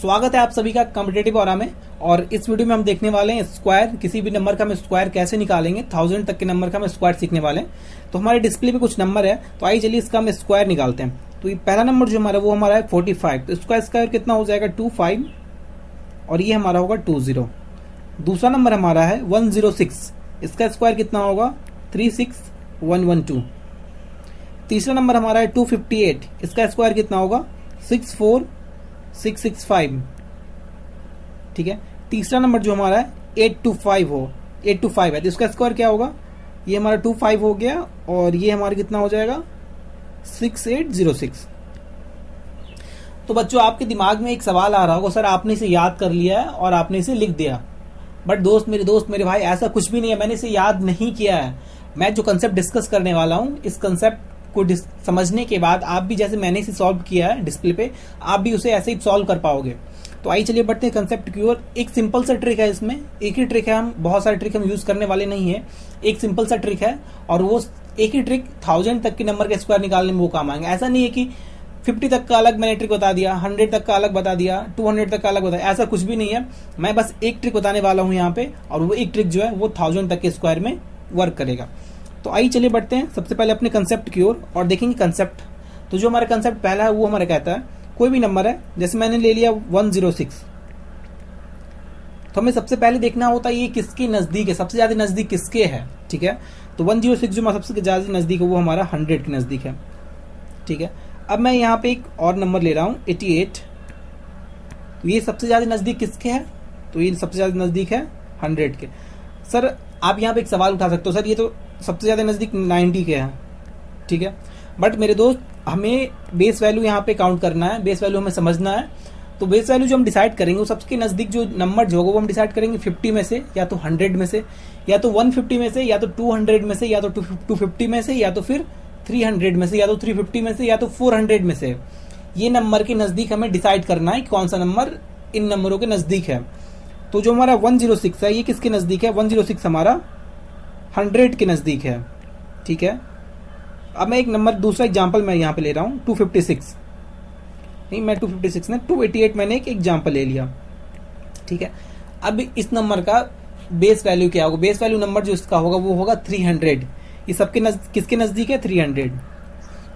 स्वागत है आप सभी का कॉम्पिटेटिव ऑरा में। और इस वीडियो में हम देखने वाले हैं स्क्वायर, किसी भी नंबर का हम स्क्वायर कैसे निकालेंगे। 1000 तक के नंबर का हम स्क्वायर सीखने वाले हैं। तो हमारे डिस्प्ले पे कुछ नंबर है, तो आइए चलिए इसका हम स्क्वायर निकालते हैं। तो ये पहला नंबर जो हमारा वो हमारा है 45, तो इसका स्क्वायर कितना हो जाएगा 25 और ये हमारा होगा 20। दूसरा नंबर हमारा है 106, इसका स्क्वायर कितना होगा 36112। तीसरा नंबर हमारा है 258, इसका स्क्वायर कितना होगा 64665। ठीक है। तीसरा नंबर जो हमारा है 825 है, तो इसका स्क्वायर क्या होगा, ये हमारा 25 हो गया और ये हमारा कितना हो जाएगा 6806। तो बच्चों आपके दिमाग में एक सवाल आ रहा होगा, सर आपने इसे याद कर लिया है और आपने इसे लिख दिया। बट दोस्त मेरे भाई ऐसा कुछ भी नहीं है, मैंने इसे याद नहीं किया है। मैं जो कंसेप्ट डिस्कस करने वाला हूं, इस कंसेप्ट को समझने के बाद आप भी जैसे मैंने इसे सॉल्व किया है डिस्प्ले पे, आप भी उसे ऐसे ही सॉल्व कर पाओगे। तो आइए चलिए बढ़ते हैं कंसेप्ट की ओर। एक सिंपल सा ट्रिक है, इसमें एक ही ट्रिक है, हम बहुत सारे ट्रिक हम यूज करने वाले नहीं है। एक सिंपल सा ट्रिक है और वो एक ही ट्रिक 1000 तक के नंबर के स्क्वायर निकालने में वो काम आएंगे। ऐसा नहीं है कि 50 तक का अलग मैंने ट्रिक बता दिया, 100 तक का अलग बता दिया, 200 तक का अलग बताया, ऐसा कुछ भी नहीं है। मैं बस एक ट्रिक बताने वाला हूं यहाँ पे, और वो एक ट्रिक जो है वो 1000 तक के स्क्वायर में वर्क करेगा। तो आइए चलिए बढ़ते हैं सबसे पहले अपने कंसेप्ट की ओर और देखेंगे कंसेप्ट। तो जो हमारा कंसेप्ट पहला है वो हमारा कहता है, कोई भी नंबर है, जैसे मैंने ले लिया 106, तो हमें सबसे पहले देखना होता है ये किसके नजदीक है, सबसे ज्यादा नजदीक किसके है। ठीक है। तो 106 जो सबसे ज्यादा नजदीक है वो हमारा 100 के नजदीक है। ठीक है। अब मैं यहाँ पे एक और नंबर ले रहा हूँ 88, तो ये सबसे ज्यादा नजदीक किसके है, तो ये सबसे ज्यादा नजदीक है 100 के। सर आप यहाँ पे एक सवाल उठा सकते हो, सर ये तो सबसे ज्यादा नजदीक 90 के हैं। ठीक है। बट मेरे दोस्त हमें बेस वैल्यू यहाँ पे काउंट करना है, बेस वैल्यू हमें समझना है। तो बेस वैल्यू जो हम डिसाइड करेंगे वो सबसे नजदीक जो नंबर जो होगा वो हम डिसाइड करेंगे 50 में से, या तो 100 में से, या तो 150 में से, या तो 200 में से, या तो 250 में से, या तो फिर 300 में से, या तो 350 में से, या तो 400 में से। ये नंबर के नजदीक हमें डिसाइड करना है कि कौन सा नंबर इन नंबरों के नजदीक है। तो जो हमारा 106 है ये किसके नजदीक है, 106 हमारा 100 के नजदीक है। ठीक है। अब मैं एक नंबर दूसरा एग्जांपल मैं यहाँ पे ले रहा हूँ 256, नहीं मैं 256 ने 288 मैंने एक एग्जांपल ले लिया। ठीक है। अब इस नंबर का बेस वैल्यू क्या होगा, बेस वैल्यू नंबर जो इसका होगा वो होगा 300। ये सबके किसके नजदीक है 300।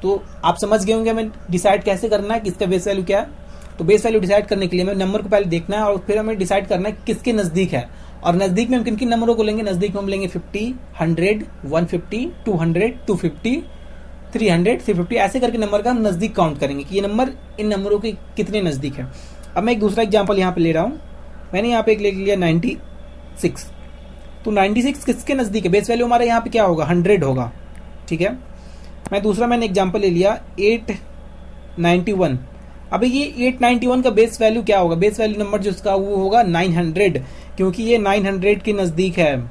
तो आप समझ गए होंगे हमें डिसाइड कैसे करना है कि इसका बेस वैल्यू क्या है। तो बेस वैल्यू डिसाइड करने के लिए हमें नंबर को पहले देखना है और फिर हमें डिसाइड करना है किसके नजदीक है। और नजदीक में हम किन किन नंबरों को लेंगे, नजदीक में हम लेंगे 50, 100, 150, 200, 250, 300, 350, ऐसे करके नंबर का हम नजदीक काउंट करेंगे कि ये नंबर इन नंबरों के कितने नजदीक है। अब मैं एक दूसरा एग्जांपल यहाँ पे ले रहा हूँ, मैंने यहाँ पे एक ले लिया 96। तो 96 किसके नजदीक है, बेस वैल्यू हमारा यहाँ पे क्या होगा 100 होगा। ठीक है। मैं दूसरा मैंने एग्जांपल ले लिया 891। अब ये 891 का बेस वैल्यू क्या होगा, बेस वैल्यू नंबर जो इसका वो होगा 900, क्योंकि ये 900 के नजदीक है।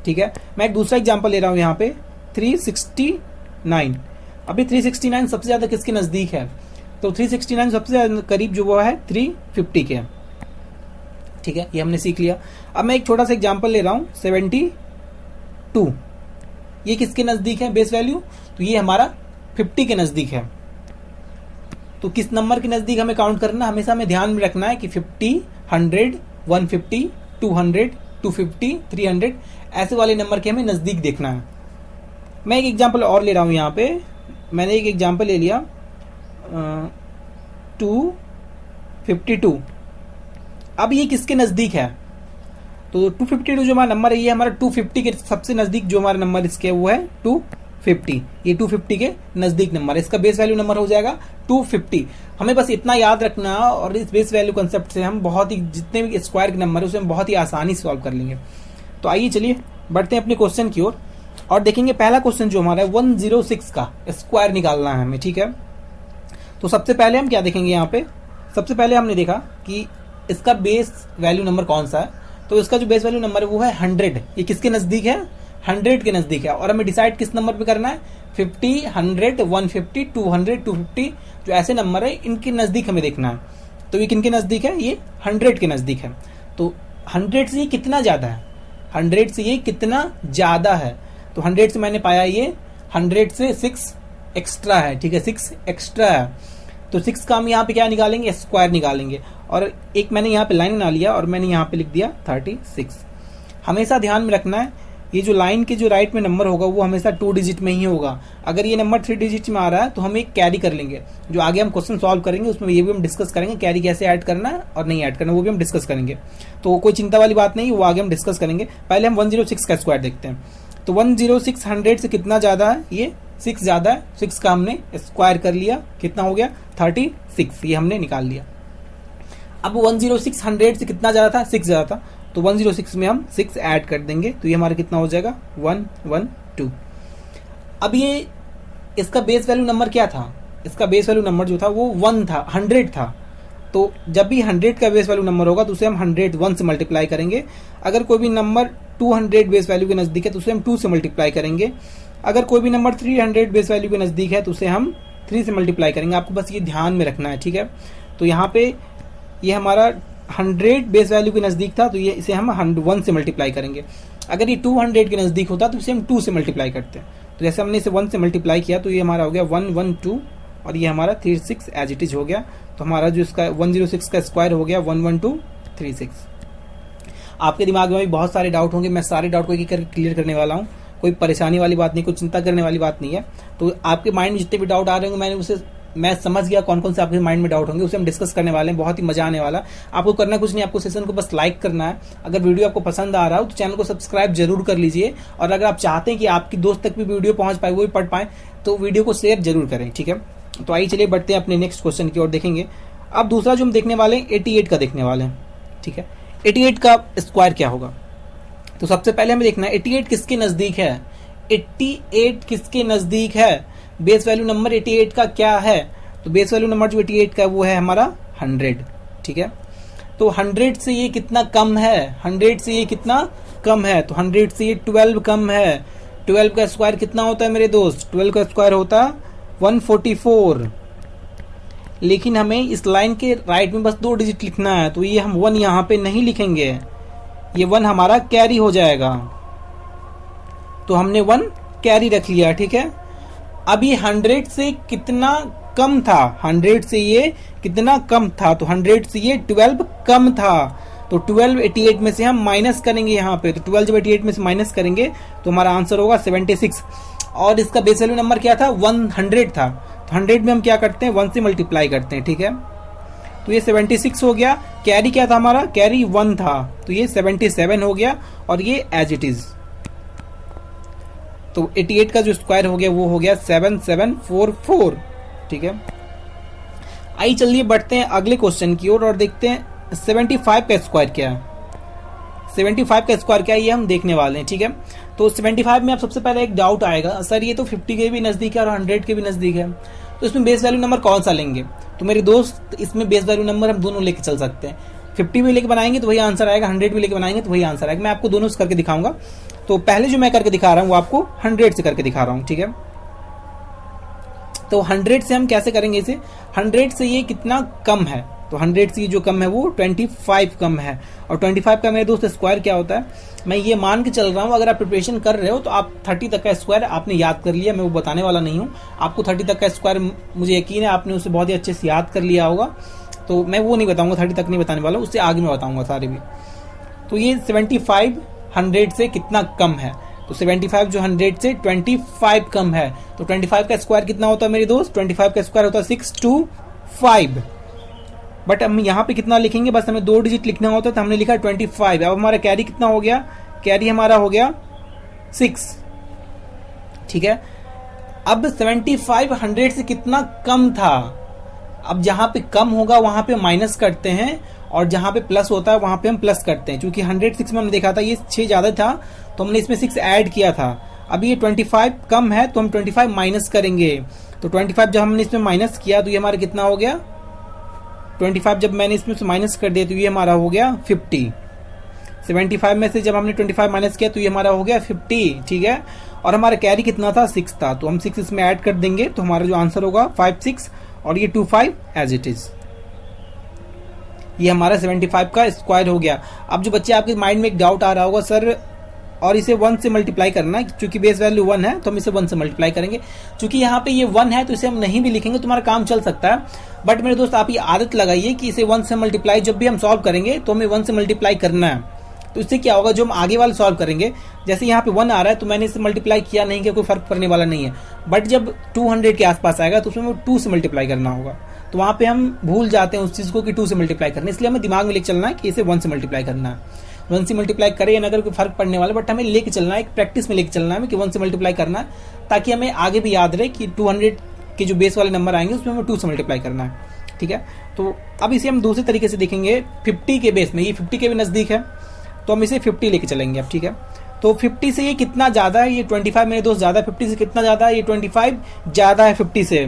ठीक है। मैं एक दूसरा एग्जांपल ले रहा हूँ यहाँ पे 369। अभी 369 सबसे ज्यादा किसके नजदीक है, तो 369 सबसे ज्यादा करीब जो वो है 350 के है। ठीक है। ये हमने सीख लिया। अब मैं एक छोटा सा एग्जांपल ले रहा हूँ 72, ये किसके नजदीक है बेस वैल्यू, तो ये हमारा 50 के नजदीक है। तो किस नंबर के नजदीक हमें काउंट करना, हमेशा हमें ध्यान में रखना है कि 50, 100, 150, 200, 250, 300 ऐसे वाले नंबर के हमें नजदीक देखना है। मैं एक एग्जांपल और ले रहा हूं यहाँ पे, मैंने एक एग्जांपल ले लिया 252। अब ये किसके नजदीक है, तो 252 जो हमारा नंबर है ये हमारा 250 के सबसे नजदीक जो हमारा नंबर इसके वो है 250। ये 250 के नजदीक नंबर है, इसका बेस वैल्यू नंबर हो जाएगा 250। हमें बस इतना याद रखना है और इस बेस वैल्यू कंसेप्ट से हम बहुत ही जितने भी स्क्वायर के नंबर है उसे हम बहुत ही आसानी से सॉल्व कर लेंगे। तो आइए चलिए बढ़ते हैं अपने क्वेश्चन की ओर और देखेंगे पहला क्वेश्चन जो हमारा है 106 का स्क्वायर निकालना है हमें। ठीक है। तो सबसे पहले हम क्या देखेंगे यहाँ पे, सबसे पहले हमने देखा कि इसका बेस वैल्यू नंबर कौन सा है, तो इसका जो बेस वैल्यू नंबर है वो है 100। ये किसके नजदीक है 100 के नजदीक है। और हमें डिसाइड किस नंबर पे करना है 50, 100, 150, 200, 250 जो ऐसे नंबर है इनके नजदीक हमें देखना है। तो ये किनके नजदीक है, ये 100 के नजदीक है। तो 100 से ये कितना ज्यादा है, 100 से ये कितना ज्यादा है, तो 100 से मैंने पाया ये 100 से 6 एक्स्ट्रा है। ठीक है, 6 एक्स्ट्रा है। तो 6 का हम यहाँ पे क्या निकालेंगे, स्क्वायर निकालेंगे। और एक मैंने यहाँ पे लाइन बना लिया और मैंने यहाँ पे लिख दिया 36। हमेशा ध्यान में रखना है ये जो लाइन के जो राइट में नंबर होगा वो हमेशा 2 डिजिट में ही होगा। अगर ये नंबर 3 डिजिट में आ रहा है तो हम एक कैरी कर लेंगे। जो आगे हम क्वेश्चन सॉल्व करेंगे उसमें ये भी हम डिस्कस करेंगे, कैरी कैसे ऐड करना है और नहीं ऐड करना वो भी हम डिस्कस करेंगे। तो कोई चिंता वाली बात नहीं, वो आगे हम डिस्कस करेंगे। पहले हम 106 का स्क्वायर देखते हैं। तो 106 100 से कितना ज्यादा है, ये 6 ज्यादा है। 6 का हमने स्क्वायर कर लिया, कितना हो गया 36, ये हमने निकाल लिया। अब 106 100 से कितना ज्यादा था, 6 ज्यादा था, तो 106 में हम 6 ऐड कर देंगे तो ये हमारा कितना हो जाएगा 112। अब ये इसका बेस वैल्यू नंबर क्या था, इसका बेस वैल्यू नंबर जो था वो 1 था, 100 था। तो जब भी 100 का बेस वैल्यू नंबर होगा तो उसे हम 101 से मल्टीप्लाई करेंगे। अगर कोई भी नंबर 200 बेस वैल्यू के नजदीक है तो उसे हम 2 से मल्टीप्लाई करेंगे। अगर कोई भी नंबर 300 बेस वैल्यू के नजदीक है तो उसे हम 3 से मल्टीप्लाई करेंगे। आपको बस ये ध्यान में रखना है, ठीक है। तो यहाँ पे ये हमारा 100 बेस वैल्यू के नजदीक था तो ये इसे हम 1 से मल्टीप्लाई करेंगे। अगर ये 200 के नजदीक होता तो इसे हम 2 से मल्टीप्लाई करते हैं। तो जैसे हमने इसे 1 से मल्टीप्लाई किया तो ये हमारा हो गया 112 और ये हमारा 36 एज इट इज हो गया। तो हमारा जो इसका 106 का स्क्वायर हो गया 11236। आपके दिमाग में भी बहुत सारे डाउट होंगे, मैं सारे डाउट को एक एक करके क्लियर करने वाला हूँ। कोई परेशानी वाली बात नहीं, कोई चिंता करने वाली बात नहीं है। तो आपके माइंड में जितने भी डाउट आ रहे होंगे मैं समझ गया कौन कौन से आपके माइंड में डाउट होंगे, उसे हम डिस्कस करने वाले हैं। बहुत ही मजा आने वाला। आपको करना कुछ नहीं, आपको सेशन को बस लाइक करना है। अगर वीडियो आपको पसंद आ रहा हो तो चैनल को सब्सक्राइब जरूर कर लीजिए। और अगर आप चाहते हैं कि आपकी दोस्त तक भी वीडियो पहुंच पाए, वो भी पढ़ पाए, तो वीडियो को शेयर जरूर करें, ठीक है। तो आइए चलिए बढ़ते हैं अपने नेक्स्ट क्वेश्चन की ओर देखेंगे। अब दूसरा जो हम देखने वाले हैं 88 का देखने वाले हैं, ठीक है। 88 का स्क्वायर क्या होगा, तो सबसे पहले हमें देखना है 88 किसके नजदीक है। 88 किसके नजदीक है, बेस वैल्यू नंबर 88 का क्या है। तो बेस वैल्यू नंबर जो 88 का वो है हमारा 100, ठीक है। तो 100 से ये कितना कम है, 100 से ये कितना कम है, तो 100 से ये 12 कम है। 12 का स्क्वायर कितना होता है मेरे दोस्त, 12 का स्क्वायर होता है 144। लेकिन हमें इस लाइन के राइट में बस 2 डिजिट लिखना है, तो ये हम 1 यहाँ पे नहीं लिखेंगे, ये 1 हमारा कैरी हो जाएगा। तो हमने 1 कैरी रख लिया, ठीक है। अब ये 100 से कितना कम था, 100 से ये कितना कम था, तो 100 से ये 12 कम था। तो 12 88 में से हम माइनस करेंगे यहाँ पे। तो 12 जब 88 में से माइनस करेंगे तो हमारा आंसर होगा 76। और इसका बेस वैल्यू नंबर क्या था, 100 था। तो 100 में हम क्या करते हैं, 1 से मल्टीप्लाई करते हैं, ठीक है। तो ये 76 हो गया। कैरी क्या था हमारा, कैरी 1 था, तो ये 77 हो गया और ये एज इट इज। तो 88 का जो स्क्वायर हो गया वो हो गया 7744, ठीक है। आइए चलिए बढ़ते हैं अगले क्वेश्चन की ओर और देखते हैं 75 का स्क्वायर क्या है। 75 का स्क्वायर क्या है ये हम देखने वाले हैं, ठीक है। तो 75 में आप सबसे पहले एक डाउट आएगा, सर ये तो 50 के भी नजदीक है और 100 के भी नजदीक है, तो इसमें बेस वैल्यू नंबर कौन सा लेंगे। तो मेरे दोस्त इसमें बेस वैल्यू नंबर हम दोनों लेके चल सकते हैं। 50 भी लेके बनाएंगे तो वही आंसर आएगा, 100 भी लेके बनाएंगे तो वही आंसर आएगा। मैं आपको दोनों से करके दिखाऊंगा। तो पहले जो मैं करके दिखा रहा हूँ वो आपको 100 से करके दिखा रहा हूँ, ठीक है। तो 100 से हम कैसे करेंगे इसे, 100 से ये कितना कम है, तो 100 से जो कम है वो 25 कम है। और 25 का मेरे दोस्त स्क्वायर क्या होता है, मैं ये मान के चल रहा हूँ अगर आप प्रिपरेशन कर रहे हो तो आप 30 तक का स्क्वायर आपने याद कर लिया, मैं वो बताने वाला नहीं हूँ। आपको 30 तक का स्क्वायर मुझे यकीन है आपने उसे बहुत ही अच्छे से याद कर लिया होगा, तो मैं वो नहीं बताऊंगा, 30 तक नहीं बताने वाला, उससे आगे मैं बताऊंगा सारे भी। तो ये 75 100 से कितना कम है, तो 75 जो 100 से 25 कम है। तो 25 का स्क्वायर कितना होता है मेरे दोस्त, 25 का स्क्वायर होता है 625। बट हम यहाँ पे कितना लिखेंगे, बस हमें 2 डिजिट लिखना होता है, तो हमने लिखा 25। अब हमारा कैरी कितना हो गया, कैरी हमारा हो गया 6, ठीक है। अब 75 100 से कितना कम था, अब जहां पे कम होगा वहां पे माइनस करते हैं और जहां पे प्लस होता है वहां पे हम प्लस करते हैं। क्योंकि 106 में हमने देखा था ये 6 ज्यादा था तो हमने इसमें 6 ऐड किया था। अब ये 25 कम है तो हम 25 माइनस करेंगे। तो 25 जब हमने इसमें माइनस किया तो ये हमारा कितना हो गया, 25 जब मैंने इसमें से माइनस कर दिया तो ये हमारा हो गया 50। 75 में से जब हमने 25 माइनस किया तो ये हमारा हो गया 50, ठीक है। और हमारा कैरी कितना था, 6 था, तो हम 6 इसमें ऐड कर देंगे तो हमारा जो आंसर होगा 56 और ये 25 एज इट इज। ये हमारा 75 का स्क्वायर हो गया। अब जो बच्चे आपके माइंड में एक डाउट आ रहा होगा, सर और इसे 1 से मल्टीप्लाई करना है। चूंकि बेस वैल्यू 1 है तो हम इसे 1 से मल्टीप्लाई करेंगे। चूंकि यहाँ पे ये 1 है तो इसे हम नहीं भी लिखेंगे, तुम्हारा काम चल सकता है। बट मेरे दोस्त आप ये आदत लगाइए कि इसे 1 से मल्टीप्लाई जब भी हम सॉल्व करेंगे तो हमें 1 से मल्टीप्लाई करना है। तो इससे क्या होगा, जो हम आगे वाले सॉल्व करेंगे, जैसे यहाँ पे 1 आ रहा है तो मैंने इसे मल्टीप्लाई किया नहीं, कि कोई फर्क पड़ने वाला नहीं है। बट जब 200 के आसपास आएगा तो उसमें 2 से मल्टीप्लाई करना होगा। तो वहाँ पे हम भूल जाते हैं उस चीज़ को कि 2 से मल्टीप्लाई करना है, इसलिए हमें दिमाग में लेके चलना है कि इसे 1 से मल्टीप्लाई करना है। 1 से मल्टीप्लाई करें या ना अगर कोई फर्क पड़ने वाला, बट हमें लेके चलना है, एक प्रैक्टिस में लेके चलना है कि 1 से मल्टीप्लाई करना है, ताकि हमें आगे भी याद रहे कि 200 के जो बेस वाले नंबर आएंगे उसमें हमें 2 से मल्टीप्लाई करना है। ठीक है, तो अब इसे हम दूसरे तरीके से देखेंगे। 50 के बेस में, ये 50 के भी नज़दीक है तो हम इसे 50 लेके चलेंगे अब। ठीक है, तो 50 से ये कितना ज़्यादा है, ये 25 मेरे दोस्त ज़्यादा है। 50 से कितना ज़्यादा है, ये 25 ज़्यादा है 50 से।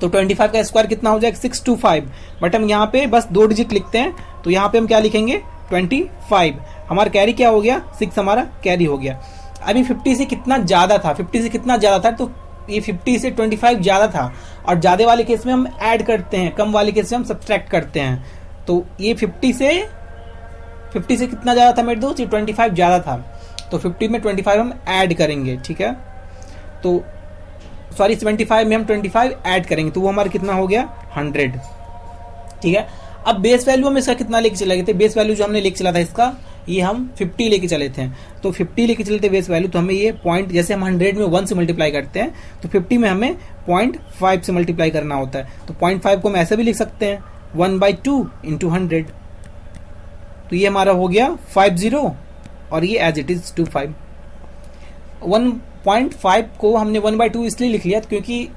तो 25 का स्क्वायर कितना हो जाएगा, 625। बट हम यहाँ पे बस 2 डिजिट लिखते हैं, तो यहाँ पे हम क्या लिखेंगे, 25। हमारा कैरी क्या हो गया, 6 हमारा कैरी हो गया। अभी 50 से कितना ज़्यादा था, 50 से कितना ज़्यादा था, तो ये 50 से 25 ज़्यादा था। और ज़्यादा वाले केस में हम ऐड करते हैं, कम वाले केस में हम सब्ट्रैक्ट करते हैं। तो ये 50 से कितना ज़्यादा था मेरे दोस्त, ये 25 ज़्यादा था। तो 50 में 25 हम ऐड करेंगे। ठीक है, तो सॉरी 75 में हम 25 ऐड करेंगे, तो वो हमारा कितना हो गया, 100। ठीक है, अब बेस वैल्यू हम इसका कितना लेके चले गए थे, बेस वैल्यू जो हमने लेके चला था इसका, ये हम 50 लेके चले थे। तो 50 लेके चले थे बेस वैल्यू, तो हमें ये पॉइंट, जैसे हम 100 में 1 से मल्टीप्लाई करते हैं तो 50 में हमें 0.5 से मल्टीप्लाई करना होता है। तो 0.5 को हम ऐसे भी लिख सकते हैं, 1/2 इंटू 100। तो ये हमारा हो गया 50 और ये एज इट इज 25। 1.5 को हमने 1/2 इसलिए लिख लिया क्योंकि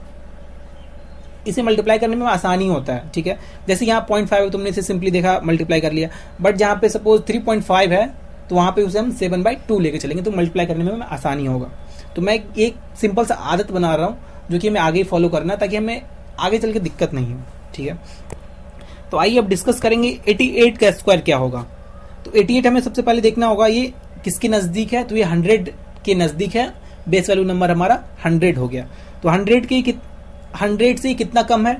इसे मल्टीप्लाई करने में आसानी होता है। ठीक है, जैसे यहाँ 0.5 है, तुमने इसे सिंपली देखा मल्टीप्लाई कर लिया। बट जहाँ पे सपोज 3.5 है तो वहाँ पे उसे हम 7/2 लेके चलेंगे, तो मल्टीप्लाई करने में हमें आसानी होगा। तो मैं एक सिंपल सा आदत बना रहा हूँ जो कि हमें आगे फॉलो करना है, ताकि हमें आगे चल के दिक्कत नहीं हो। ठीक है, तो आइए अब डिस्कस करेंगे 88 का स्क्वायर क्या होगा। तो 88 हमें सबसे पहले देखना होगा ये किसके नज़दीक है, तो ये 100 के नज़दीक है। बेस वैल्यू नंबर हमारा 100 हो गया। तो 100 से कितना कम है,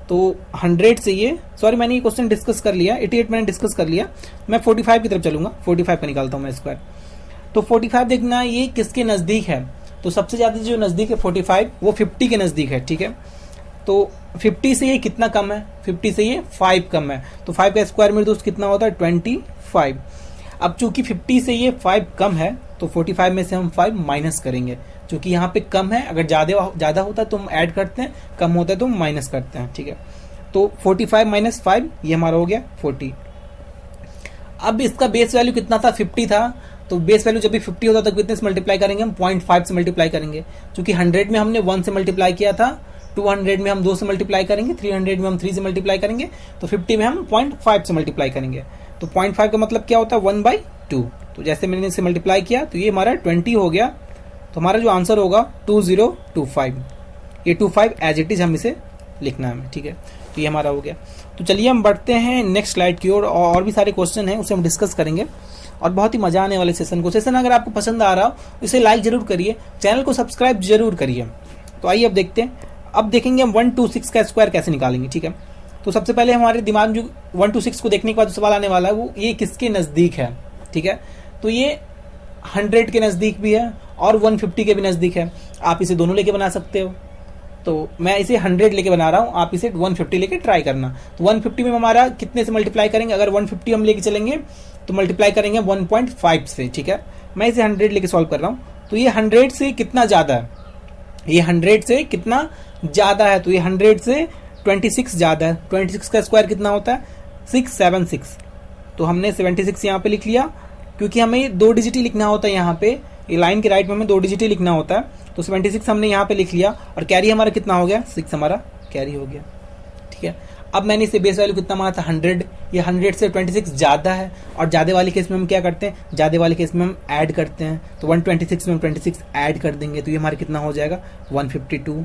तो 100 से ये, सॉरी मैंने ये क्वेश्चन डिस्कस कर लिया, 88 मैंने डिस्कस कर लिया। मैं 45 की तरफ चलूंगा, 45 का निकालता हूँ मैं स्क्वायर। तो 45 देखना ये किसके नज़दीक है, तो सबसे ज़्यादा जो नज़दीक है 45, वो 50 के नज़दीक है। ठीक है, तो 50 से ये कितना कम है, 50 से ये 5 कम है। तो 5 का स्क्वायर मेरे दोस्त कितना होता है, 25। अब चूंकि 50 से ये 5 कम है तो 45 में से हम 5 माइनस करेंगे, क्योंकि यहाँ पे कम है। अगर ज़्यादा होता है तो हम ऐड करते हैं, कम होता है तो हम माइनस करते हैं। ठीक है, तो 45 माइनस 5 ये हमारा हो गया 40। अब इसका बेस वैल्यू कितना था, 50 था। तो बेस वैल्यू जब भी 50 होता है तो कितने से मल्टीप्लाई करेंगे, हम 0.5 से मल्टीप्लाई करेंगे। क्योंकि 100 में हमने 1 से मल्टीप्लाई किया था, 200 में हम 2 से मल्टीप्लाई करेंगे, 300 में हम 3 से मल्टीप्लाई करेंगे, तो 50 में हम 0.5 से मल्टीप्लाई करेंगे। तो 0.5 का मतलब क्या होता है, 1/2। तो जैसे मैंने इसे मल्टीप्लाई किया तो ये हमारा 20 हो गया। तो हमारा जो आंसर होगा 2025। ये 25 एज इट इज हम इसे लिखना है। ठीक है, तो ये हमारा हो गया। तो चलिए हम बढ़ते हैं नेक्स्ट स्लाइड की ओर, और भी सारे क्वेश्चन हैं उसे हम डिस्कस करेंगे, और बहुत ही मजा आने वाले सेशन अगर आपको पसंद आ रहा हो इसे लाइक जरूर करिए, चैनल को सब्सक्राइब जरूर करिए। तो आइए अब देखते हैं, अब देखेंगे हम 126 का स्क्वायर कैसे निकालेंगे। ठीक है, तो सबसे पहले हमारे दिमाग में जो 126 को देखने के बाद जो सवाल आने वाला है वो ये किसके नज़दीक है। ठीक है, तो ये 100 के नज़दीक भी है और 150 के भी नज़दीक है। आप इसे दोनों लेके बना सकते हो। तो मैं इसे 100 लेके बना रहा हूँ, आप इसे 150 लेके ट्राई करना। तो 150 में हमारा कितने से मल्टीप्लाई करेंगे, अगर 150 हम लेके चलेंगे तो मल्टीप्लाई करेंगे 1.5 से। ठीक है, मैं इसे 100 लेके सॉल्व कर रहा हूँ। तो ये 100 से कितना ज़्यादा है, ये 100 से कितना ज़्यादा है, तो ये 100 से 26 ज़्यादा है। 26 का स्क्वायर कितना होता है, 676। तो हमने 76 यहाँ पे लिख लिया, क्योंकि हमें 2 डिजिट ही लिखना होता है यहाँ पे, ये लाइन के राइट में हमें 2 डिजिट ही लिखना होता है। तो 76 हमने यहाँ पे लिख लिया, और कैरी हमारा कितना हो गया, 6 हमारा कैरी हो गया। ठीक है, अब मैंने इसे बेस वैल्यू कितना माना था, 100। ये 100 से 26 ज़्यादा है, और ज़्यादा वाले केस में हम क्या करते हैं, ज़्यादा वाले केस में हम ऐड करते हैं। तो 126 में हम 26 ऐड कर देंगे, तो ये हमारा कितना हो जाएगा, 152।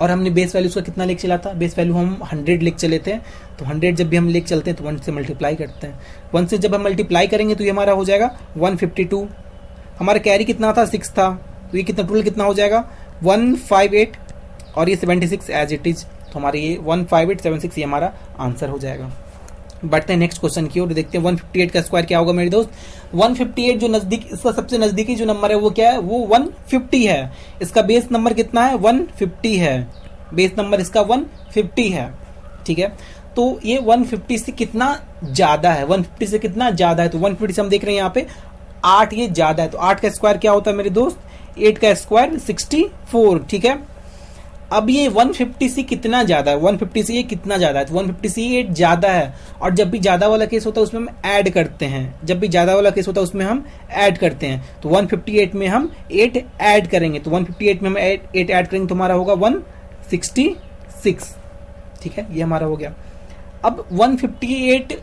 और हमने बेस वैल्यू उसका कितना लेके चला था, बेस वैल्यू हम 100 लेके चले थे। तो 100 जब भी हम लेके चलते हैं तो 1 से मल्टीप्लाई करते हैं। 1 से जब हम मल्टीप्लाई करेंगे तो ये हमारा हो जाएगा 152। हमारा कैरी कितना था, 6 था। तो ये कितना टोटल कितना हो जाएगा, 158, और ये 76 एज इट इज। तो हमारे ये 15876 ये हमारा आंसर हो जाएगा। बढ़ते हैं नेक्स्ट क्वेश्चन की ओर, देखते हैं 158 का स्क्वायर क्या होगा मेरे दोस्त। 158 जो नजदीक, इसका सबसे नजदीकी जो नंबर है वो क्या है, वो 150 है। इसका बेस नंबर कितना है, 150 है। बेस नंबर इसका 150 है, ठीक है। तो ये 150 से कितना ज्यादा है, 150 से कितना ज्यादा है, तो 150 से हम देख रहे हैं यहाँ पे 8 ये ज्यादा है। तो 8 का स्क्वायर क्या होता है मेरे दोस्त, 8 का स्क्वायर 64, ठीक है। अब ये 150 से कितना ज्यादा है, 150 से ये कितना ज्यादा है, तो 150 से ये 8 ज्यादा है। और जब भी ज्यादा वाला केस होता है उसमें हम ऐड करते हैं, जब भी ज्यादा वाला केस होता है उसमें हम ऐड करते हैं। तो 158 में हम 8 ऐड करेंगे, तो 158 में हम 8 ऐड करेंगे तो हमारा होगा 166, ठीक है, ये हमारा हो गया। अब 158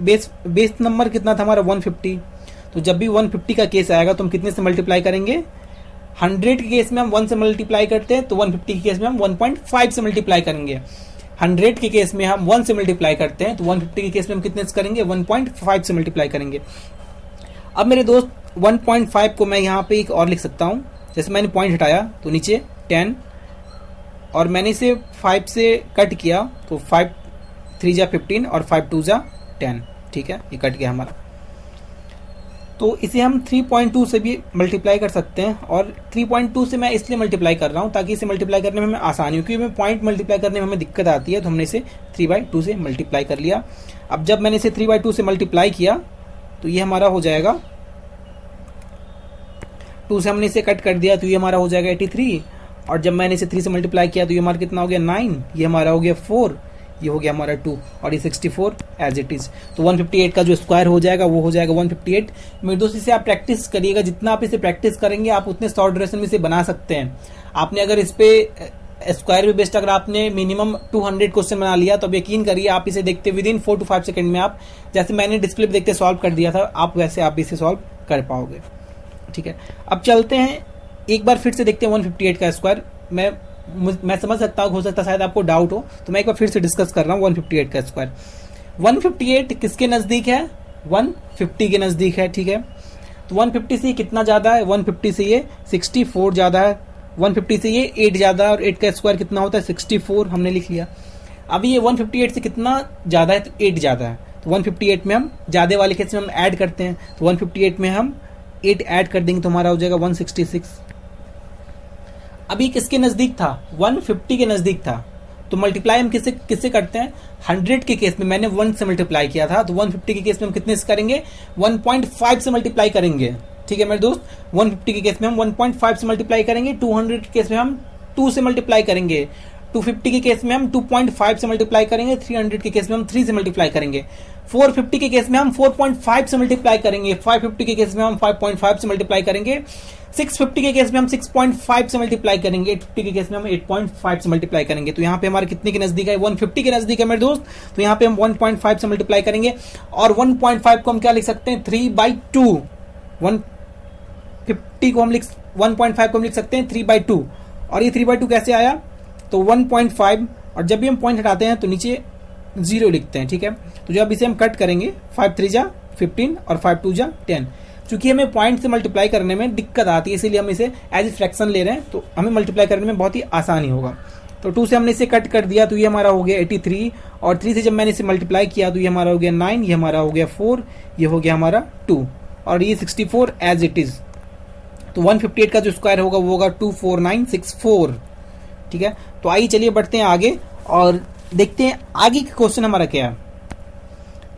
बेस नंबर कितना था हमारा, 150। तो जब भी 150 का केस आएगा तो हम कितने से मल्टीप्लाई करेंगे, 100 के केस में हम 1 से मल्टीप्लाई करते हैं, तो 150 के केस में हम 1.5 से मल्टीप्लाई करेंगे। 100 के केस में हम 1 से मल्टीप्लाई करते हैं, तो 150 के केस में हम कितने से करेंगे, 1.5 से मल्टीप्लाई करेंगे। अब मेरे दोस्त 1.5 को मैं यहाँ पे एक और लिख सकता हूँ, जैसे मैंने पॉइंट हटाया तो नीचे 10 और मैंने इसे 5 से कट किया तो 5 3 जा 15 और 5 2 जा 10, ठीक है, ये कट गया हमारा। तो इसे हम 3.2 से भी मल्टीप्लाई कर सकते हैं, और 3.2 से मैं इसलिए मल्टीप्लाई कर रहा हूँ ताकि इसे मल्टीप्लाई करने में हमें आसानी हो, क्योंकि हमें पॉइंट मल्टीप्लाई करने में हमें दिक्कत आती है। तो हमने इसे 3/2 से मल्टीप्लाई कर लिया। अब जब मैंने इसे 3/2 से मल्टीप्लाई किया तो ये हमारा हो जाएगा, 2 से हमने इसे कट कर दिया तो ये हमारा हो जाएगा 83, और जब मैंने इसे 3 से मल्टीप्लाई किया तो ये हमारा कितना हो गया 9, ये हमारा हो गया 4, ये हो गया हमारा 2, और ये 64 एज इट इज। तो 158 का जो स्क्वायर हो जाएगा वो हो जाएगा 158। मेरे दोस्त इसे आप प्रैक्टिस करिएगा, जितना आप इसे प्रैक्टिस करेंगे आप उतने शॉर्ट ड्यूरेशन में इसे बना सकते हैं। आपने अगर इस पे स्क्वायर भी बेस्ड अगर आपने मिनिमम 200 क्वेश्चन बना लिया तो अब यकीन करिए आप इसे देखते विद इन 4 to 5 सेकंड में आप, जैसे मैंने डिस्प्ले पे देखते सॉल्व कर दिया था, आप वैसे आप इसे सॉल्व कर पाओगे, ठीक है। अब चलते हैं एक बार फिर से देखते हैं 158 का स्क्वायर। मैं समझ सकता हूँ, हो सकता है शायद आपको डाउट हो, तो मैं एक बार फिर से डिस्कस कर रहा हूँ 158 का स्क्वायर। 158 किसके नजदीक है, 150 के नजदीक है, ठीक है। तो 150 से ये कितना ज्यादा है, 150 से ये 64 ज्यादा है, 150 से ये 8 ज्यादा है, और 8 का स्क्वायर कितना होता है 64, हमने लिख लिया। अब ये 158 से कितना ज्यादा है, तो 8 ज्यादा है। तो 158 में हम ज्यादा वाले केस में हम ऐड करते हैं, तो 158 में हम 8 ऐड कर देंगे तो हमारा हो जाएगा 166। अभी किसके नजदीक था, 150 के नजदीक था। तो मल्टीप्लाई हम किससे करते हैं, 100 के केस में मैंने 1 से मल्टीप्लाई किया था, तो 150 के केस में हम कितने से करेंगे, 1.5 से मल्टीप्लाई करेंगे, ठीक है मेरे दोस्त। 150 के केस में हम 1.5 से मल्टीप्लाई करेंगे, 200 के केस में हम 2 से मल्टीप्लाई करेंगे, 250 के केस में हम 2.5 से मल्टीप्लाई करेंगे, 300 के केस में हम 3 से मल्टीप्लाई करेंगे, 450 के केस में हम 4.5 से मल्टीप्लाई करेंगे, 550 के केस में हम 5.5 से मल्टीप्लाई करेंगे, 650 के केस में हम 6.5 से मल्टीप्लाई करेंगे, 850 के केस में हम 8.5 से मल्टीप्लाई करेंगे। तो यहाँ पे हमारे कितने के नजदीक है, 150 के नजदीक है मेरे दोस्त। तो यहाँ पे हम 1.5 से मल्टीप्लाई करेंगे, और 1.5 को हम क्या लिख सकते हैं, 3/2। 150 को हम 1.5 को हम लिख सकते हैं 3/2, और ये 3/2 कैसे आया, तो 1.5, और जब भी हम पॉइंट हटाते हैं तो नीचे 0 लिखते हैं, ठीक है। तो जब इसे हम कट करेंगे, 5 3 जा 15 और 5 2 जा 10। चूंकि हमें पॉइंट से मल्टीप्लाई करने में दिक्कत आती है, इसीलिए हम इसे एज ए फ्रैक्शन ले रहे हैं, तो हमें मल्टीप्लाई करने में बहुत ही आसानी होगा। तो 2 से हमने इसे कट कर दिया तो ये हमारा हो गया 83, और 3 से जब मैंने इसे मल्टीप्लाई किया तो ये हमारा हो गया 9, ये हमारा हो गया 4, ये हो गया हमारा 2, और ये 64 एज इट इज। तो 158 का जो स्क्वायर होगा वो होगा 24964, ठीक है। तो आइए चलिए बढ़ते हैं आगे और देखते हैं आगे का क्वेश्चन हमारा क्या है।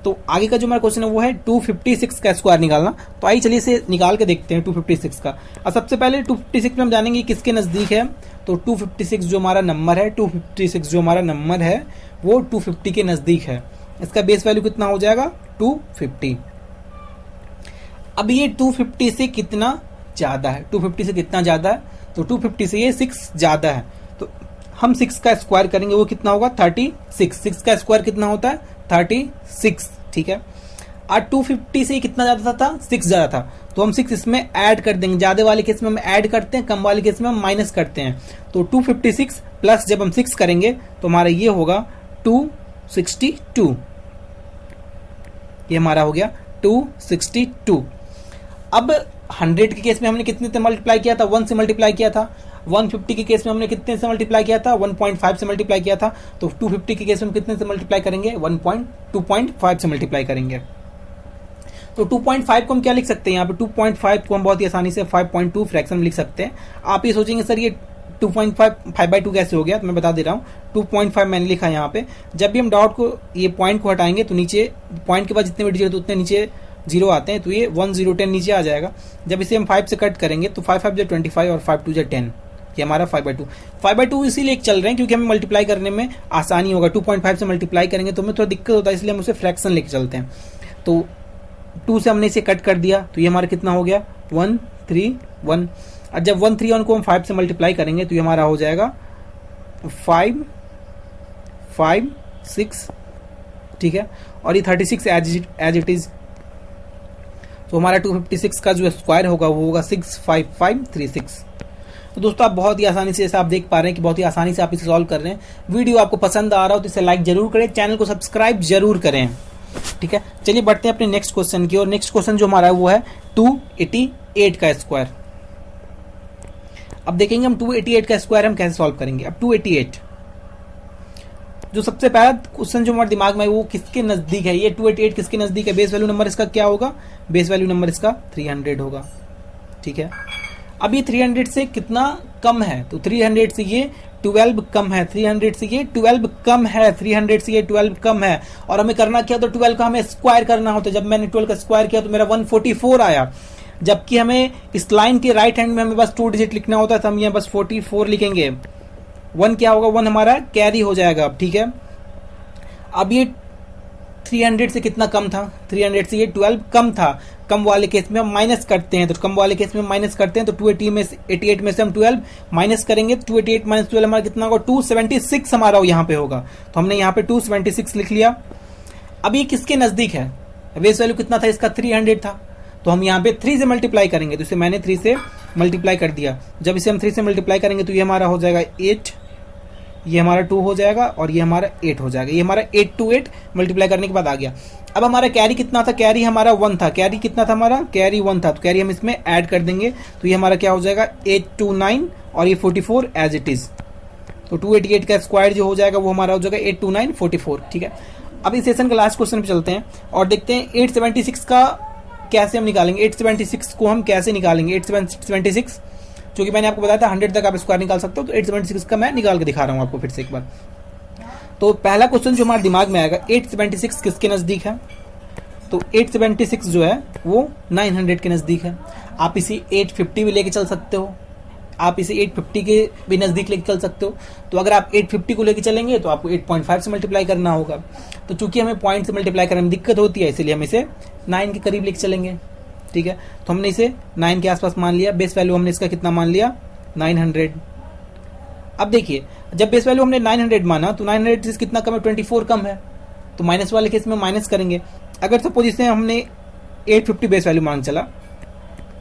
तो आगे का जो हमारा क्वेश्चन है वो है 256 का स्क्वायर निकालना। तो आइए चलिए इसे निकाल के देखते हैं 256 का। और सबसे पहले 256 में हम जानेंगे किसके नजदीक है। तो 256 जो हमारा नंबर है, 256 जो हमारा नंबर है वो 250 के नजदीक है। इसका बेस वैल्यू कितना हो जाएगा, 250। अब ये 250 से कितना ज्यादा है, 250 से कितना ज्यादा है, तो 250 से ये 6 ज्यादा है। तो हम 6 का स्क्वायर करेंगे, वो कितना होगा 36। 6 का स्क्वायर कितना होता है 36, ठीक है। और 250 से कितना ज्यादा था, 6 ज्यादा था, तो हम 6 इसमें ऐड कर देंगे। ज्यादा वाले केस में हम ऐड करते हैं, कम वाले केस में हम माइनस करते हैं। तो 256 प्लस जब हम 6 करेंगे तो हमारा ये होगा 262, ये हमारा हो गया 262। अब 100 के केस में हमने कितने से मल्टीप्लाई किया था, 1 से मल्टीप्लाई किया था। 150 के केस में हमने कितने से मल्टीप्लाई किया था, 1.5 से मल्टीप्लाई किया था। तो 250 के केस में हम कितने से मल्टीप्लाई करेंगे, 2.5 से मल्टीप्लाई करेंगे। तो 2.5 को हम क्या लिख सकते हैं यहाँ पे, 2.5 को हम बहुत ही आसानी से 5.2 फ्रैक्शन में लिख सकते हैं। आप ये सोचेंगे सर ये 2.5 5/2 कैसे हो गया, तो मैं बता दे रहा हूँ। 2.5 मैंने लिखा है यहाँ पे। जब भी हम डॉट को, ये पॉइंट को हटाएंगे तो नीचे पॉइंट के बाद जितने भी डिजिट होते हैं उतने नीचे जीरो आते हैं, तो ये 1010 नीचे आ जाएगा। जब इसे हम 5 से कट करेंगे तो 5 5 25 और 5 2 10, ये हमारा 5/2। 5/2 इसीलिए चल रहे हैं क्योंकि हमें मल्टीप्लाई करने में आसानी होगा। 2.5 से मल्टीप्लाई करेंगे तो हमें थोड़ा दिक्कत होता है, इसलिए हम उसे फ्रैक्शन लेके चलते हैं। तो 2 से हमने इसे कट कर दिया तो ये हमारा कितना हो गया, 131। और जब 131 को हम 5 से मल्टीप्लाई करेंगे तो ये हमारा हो जाएगा 5 5 6, ठीक है। और ये 36 एज इट इज। तो हमारा 256 का जो स्क्वायर होगा वो होगा 65536। तो दोस्तों आप बहुत ही आसानी से, जैसे आप देख पा रहे हैं कि बहुत ही आसानी से आप इसे सॉल्व कर रहे हैं। वीडियो आपको पसंद आ रहा हो तो इसे लाइक जरूर करें, चैनल को सब्सक्राइब जरूर करें, ठीक है। चलिए बढ़ते हैं अपने नेक्स्ट क्वेश्चन की और नेक्स्ट क्वेश्चन जो हमारा है वो है 288 का स्क्वायर। अब देखेंगे हम 288 का स्क्वायर हम कैसे सॉल्व करेंगे। अब 288 जो सबसे पहला क्वेश्चन जो हमारे दिमाग में है वो किसके नजदीक है, ये 288 किसके नजदीक है। बेस वैल्यू नंबर इसका क्या होगा, बेस वैल्यू नंबर इसका 300 होगा, ठीक है। अब ये 300 से कितना कम है, तो 300 से ये 12 कम है, 300 से ये 12 कम है, 300 से ये 12 कम है। और हमें करना क्या, तो 12 का हमें स्क्वायर करना होता है। जब मैंने 12 का स्क्वायर किया तो मेरा 144 आया, जबकि हमें इस लाइन के राइट हैंड में हमें बस 2 डिजिट लिखना होता है, तो हम यहाँ बस 44 लिखेंगे। 1 क्या होगा, 1 हमारा कैरी हो जाएगा, ठीक है। अब ये 300 से कितना कम था, 300 से ये 12 कम था। कम वाले केस में हम माइनस करते हैं, तो कम वाले केस में माइनस करते हैं, तो 288 में से हम 12 माइनस करेंगे, 288 माइनस 12 हमारा कितना होगा, 276 हमारा यहाँ पे होगा। तो हमने यहाँ पे 276 लिख लिया। अब ये किसके नजदीक है, बेस वैल्यू कितना था इसका, 300 था, तो हम यहाँ पे 3 से मल्टीप्लाई करेंगे। तो इसे मैंने 3 से मल्टीप्लाई कर दिया। जब इसे हम 3 से मल्टीप्लाई करेंगे तो ये हमारा हो जाएगा 8, ये हमारा 2 हो जाएगा और ये हमारा 8 हो जाएगा। ये हमारा 8 to 8 मल्टीप्लाई करने के बाद आ गया। अब हमारा कैरी कितना था, कैरी हमारा 1 था, कैरी कितना था हमारा, कैरी 1 था, तो कैरी हम इसमें ऐड कर देंगे। तो ये हमारा क्या हो जाएगा 829 और ये 44 एज इट इज। तो 288 का स्क्वायर जो हो जाएगा वो हमारा हो जाएगा 829 44, ठीक है। अब इस सेशन का लास्ट क्वेश्चन पे चलते हैं और देखते हैं 876 का कैसे हम निकालेंगे। 876 को हम कैसे निकालेंगे, 876 जो कि मैंने आपको बताया था 100 तक आप स्क्वायर निकाल सकते हो, तो 876 का मैं निकाल के दिखा रहा हूँ आपको फिर से एक बार। तो पहला क्वेश्चन जो हमारे दिमाग में आएगा, 876 किसके नजदीक है, तो 876 जो है वो 900 के नजदीक है। आप इसे 850 भी लेके चल सकते हो, आप इसे 850 के भी नजदीक लेके चल सकते हो। तो अगर आप 850 को लेके चलेंगे तो आपको 8.5 से मल्टीप्लाई करना होगा। तो चूंकि हमें पॉइंट से मल्टीप्लाई करने में दिक्कत होती है, इसलिए हम इसे 9 के करीब लेके चलेंगे, ठीक है। तो हमने इसे 9 के आसपास मान लिया। बेस वैल्यू हमने इसका कितना मान लिया, 900। अब देखिए जब बेस वैल्यू हमने 900 माना तो 900 से कितना कम है, 24 कम है। तो माइनस वाले केस में माइनस करेंगे। अगर सपोज इसे हमने 850 बेस वैल्यू मान चला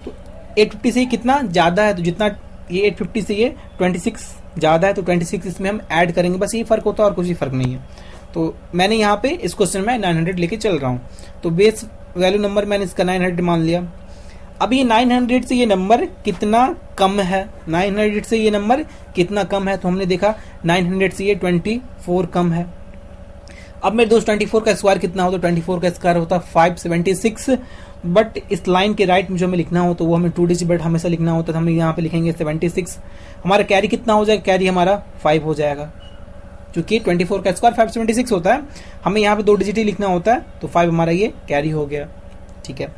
तो 850 से कितना ज्यादा है, तो जितना ये 850 से ये 26 ज्यादा है, तो 26 इसमें हम ऐड करेंगे। बस ये फर्क होता है और कुछ भी फर्क नहीं है। तो मैंने यहाँ पे इस क्वेश्चन में 900 लेके चल रहा हूँ। तो बेस वैल्यू नंबर मैंने इसका 900 मान लिया। अब ये 900 से ये नंबर कितना कम है, 900 से ये नंबर कितना कम है, तो हमने देखा 900 से ये 24 कम है। अब मेरे दोस्त 24 का स्क्वायर कितना होता है, 24 का स्क्वायर होता है 576। बट इस लाइन के राइट में जो हमें लिखना हो तो वो हमें 2 डिजिट हमेशा लिखना होता है, तो हम यहाँ पे लिखेंगे 76। हमारा कैरी कितना हो जाएगा, कैरी हमारा 5 हो जाएगा, क्योंकि 24 का स्क्वायर 576 होता है। हमें यहाँ पे 2 डिजिट ही लिखना होता है, तो 5 हमारा ये कैरी हो गया, ठीक है।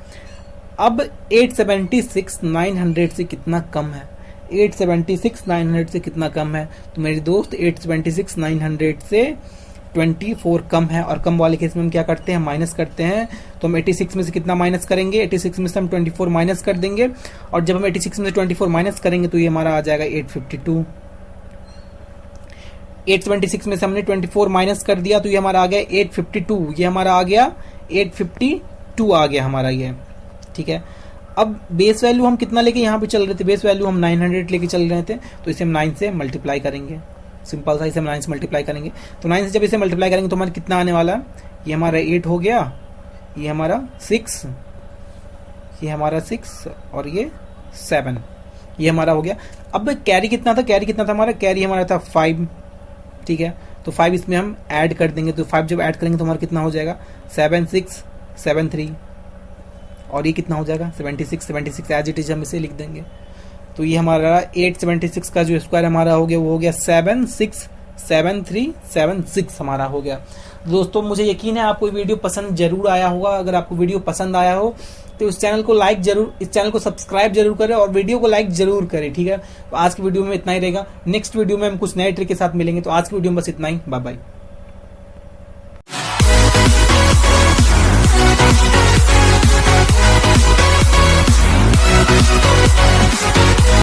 अब 876 900 से कितना कम है, 876 900 से कितना कम है, तो मेरे दोस्त 876 900 से 24 कम है। और कम वाले केस में हम क्या करते हैं, माइनस करते हैं। तो हम 86 में से कितना माइनस करेंगे, 86 में से हम 24 माइनस कर देंगे। और जब हम 86 में से 24 माइनस करेंगे तो ये हमारा आ जाएगा 852। 876 में से हमने 24 माइनस कर दिया तो ये हमारा आ गया 852। ये हमारा आ गया 852 आ गया हमारा ये, ठीक है। अब बेस वैल्यू हम कितना लेके यहाँ पे चल रहे थे, बेस वैल्यू हम 900 लेके चल रहे थे, तो इसे हम 9 से मल्टीप्लाई करेंगे। सिंपल सा इसे हम 9 से मल्टीप्लाई करेंगे। तो 9 से जब इसे मल्टीप्लाई करेंगे तो हमारा कितना आने वाला है, ये हमारा 8 हो गया, ये हमारा 6, ये हमारा 6 और ये 7। ये हमारा हो गया। अब कैरी कितना था, कैरी कितना था हमारा, कैरी हमारा था 5, ठीक है। तो 5 इसमें हम ऐड कर देंगे, तो 5 जब ऐड करेंगे तो हमारा कितना हो जाएगा 7 6 7 3, और ये कितना हो जाएगा 76 एज इट इज हम इसे लिख देंगे। तो ये हमारा 876 का जो स्क्वायर हमारा हो गया वो हो गया 767376 हमारा हो गया। दोस्तों मुझे यकीन है आपको वीडियो पसंद जरूर आया होगा। अगर आपको वीडियो पसंद आया हो तो इस चैनल को लाइक जरूर, इस चैनल को सब्सक्राइब जरूर करें और वीडियो को लाइक जरूर करें, ठीक है। तो आज की वीडियो में इतना ही रहेगा। नेक्स्ट वीडियो में हम कुछ नए ट्रिक के साथ मिलेंगे। तो आज की वीडियो में बस इतना ही, बाय बाय।